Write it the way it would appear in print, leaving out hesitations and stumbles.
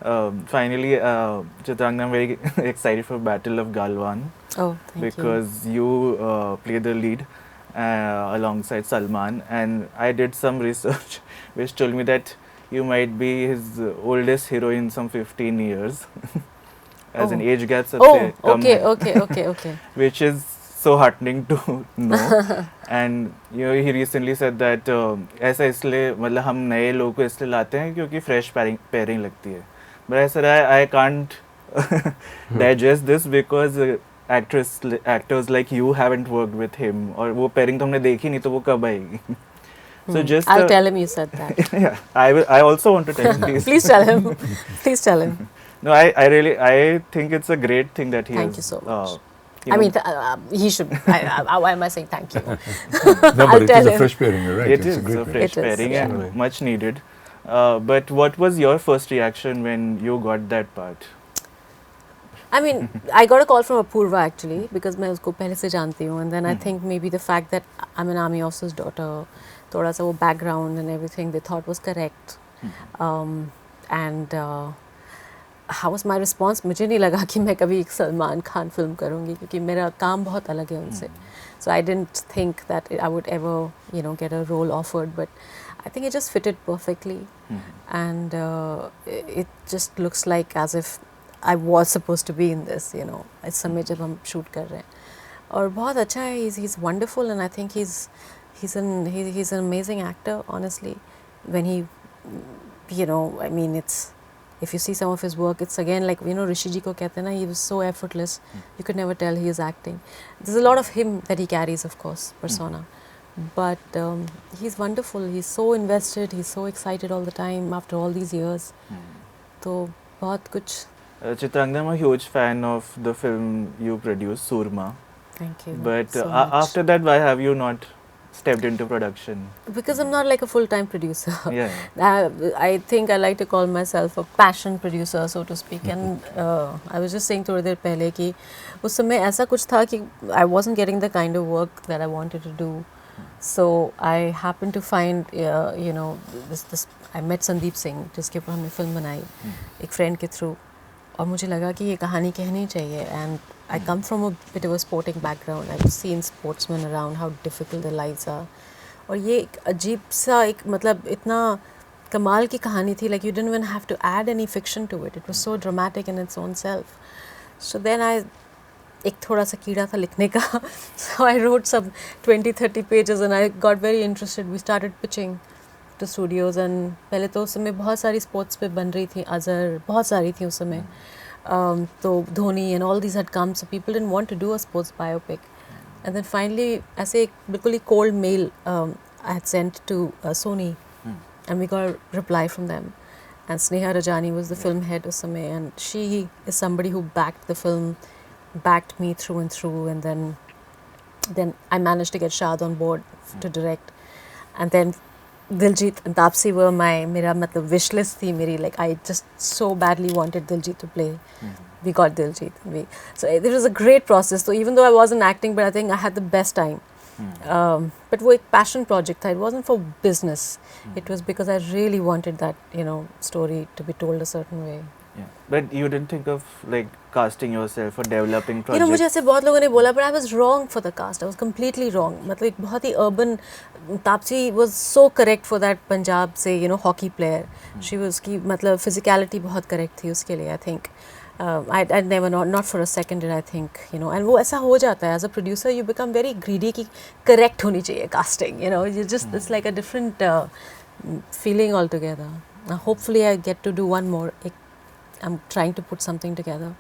Finally, Chitrangna, I'm very excited for Battle of Galwan Oh, thank you. because you play the lead alongside Salman, and I did some research which told me that you might be his oldest hero in some 15 years. As an Oh. age gap Oh, सबसे कम okay, है, okay, okay, okay. which is so heartening to know. And you know, he recently said that ऐसा इसलिए मतलब हम नए लोगों को इसलिए लाते हैं क्योंकि fresh pairing लगती है. But I said I can't digest this because actors like you haven't worked with him, और वो pairing तो हमने देखी नहीं, तो वो कब आएगी? So just I'll tell him you said that. yeah, I also want to tell him, please. Please tell him. Please tell him. No, I really think it's a great thing that he Thank has. you so much. You I know, mean, he should. Why am I saying thank you? No, I'll but it tell is a him. fresh pairing, you're right. it It's is a great a pairing. fresh It is, pairing yeah. and much needed. But what was your first reaction when you got that part? I mean, I got a call from Apurva actually because मैं उसको पहले से जानती हूँ, and then I think maybe the fact that I'm an army officer's daughter, थोड़ा सा वो background and everything they thought was correct. And how was my response? मुझे नहीं लगा कि मैं कभी एक सलमान खान फिल्म करूँगी क्योंकि मेरा काम बहुत अलग है उनसे. So I didn't think that I would ever, you know, get a role offered, but I think it just fitted perfectly, and it just looks like as if I was supposed to be in this, you know. इस समय जब हम shoot कर रहे हैं, और बहुत अच्छा है. He's wonderful, and I think he's an amazing actor. Honestly, when he, you know, I mean, it's, if you see some of his work, it's again like, you know, Rishi ji ko कहते हैं ना, he was so effortless. You could never tell he is acting. There's a lot of him that he carries, of course, persona. But he's wonderful. He's so invested. He's so excited all the time after all these years. तो बहुत कुछ. Chitrangna, I'm a huge fan of the film you produced, Surma. Thank you But so much. after that, why have you not stepped into production? Because I'm not like a full-time producer. Yeah. I think I like to call myself a passion producer, so to speak. And I was just saying थोड़ी देर पहले कि उस समय ऐसा कुछ था कि I wasn't getting the kind of work that I wanted to do. So I happened to find, you know, this. I met Sandeep Singh, जिसके ऊपर हमने फिल्म बनाई एक फ्रेंड के थ्रू, और मुझे लगा कि ये कहानी कहनी चाहिए. And I come from a bit of a sporting background. I've seen sportsmen around, how difficult their lives are. और ये एक अजीब सा एक मतलब इतना कमाल की कहानी थी. Like you didn't even have to add any fiction to it. It was so dramatic in its own self. So then एक थोड़ा सा कीड़ा था लिखने का. So I wrote some 20-30 pages and I got very interested. We started pitching to studios, and पहले तो उस समय बहुत सारी स्पोर्ट्स पे बन रही थी. अजहर बहुत सारी थी उस समय. तो Dhoni and all these had come, so people didn't want to do a sports biopic. And then finally ऐसे एक बिल्कुल ही cold mail I had sent to Sony, and we got a reply from them. And Sneha Rajani was the film head उस समय, and she is somebody who backed the film, backed me through and through. And then I managed to get Shad on board to direct. And then Diljit and Taapsee were मेरा मतलब wish list थी मेरी. Like I just so badly wanted Diljit to play. We got Diljit. So it was a great process. So even though I wasn't acting, but I think I had the best time. But वो एक passion project था. It wasn't for business. It was because I really wanted that, you know, story to be told a certain way. Yeah. But you didn't think of like casting yourself or developing projects? You know, मुझे ऐसे बहुत लोगों ने बोला, but I was wrong for the cast. I was completely wrong. मतलब एक बहुत ही urban. Taapsee was so correct for that Punjab से, you know, hockey player. She was की मतलब physicality बहुत correct थी उसके लिए, I think. I never not for a second did I think, you know, and वो ऐसा हो जाता है as a producer. You become very greedy कि correct होनी चाहिए casting. You know, you just it's like a different feeling altogether. Hopefully I get to do one more. I'm trying to put something together.